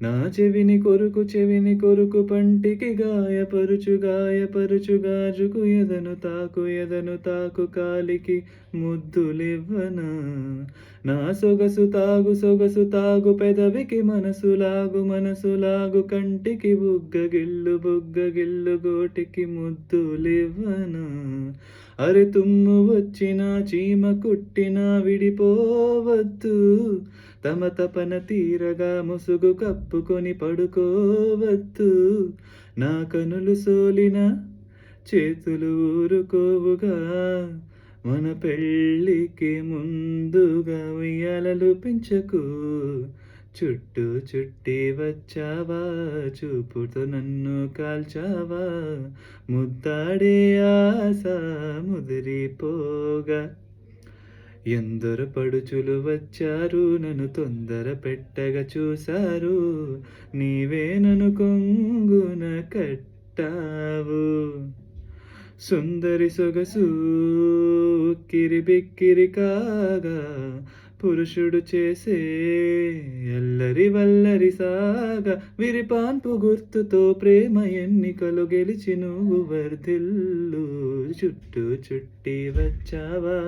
నా చెవిని కొరుకు పంటికి గాయపరుచు గాజుకు ఎదను తాకు కాలికి ముద్దులివ్వనా నా సొగసు తాగు పెదవికి మనసు లాగు కంటికి బుగ్గ గిల్లు గోటికి ముద్దులివ్వనా అరె తుమ్ము వచ్చినా చీమ కుట్టినా విడిపోవద్దు తపన తీరగా ముసుగు కప్పుకొని పడుకోవద్దు నా కనులు సోలిన చేతులు ఊరుకోవుగా మన పెళ్ళికి ముందుగా ఉయ్యాలలు పెంచకు చుట్టి వచ్చావా చూపుతో నన్ను కాల్చావా ముద్దాడే ఆశ ముదిరిపోగా ఎందరు పడుచులు వచ్చారు నన్ను తొందర పెట్టగా చూశారు నీవే నన్ను కొంగున కట్టావు సుందరి సొగసు కిరిబిక్కిరి కాగా పురుషుడు చేసే వల్లరి సాగా విరిపాన్పు గుర్తుతో ప్రేమ ఎన్నికలు గెలిచి నువ్వు వర్ధిల్లు చుట్టి వచ్చావా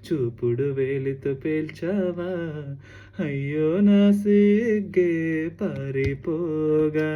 చూపుడు వేలితో పేల్చావా అయ్యో నా సిగ్గే పారిపోగా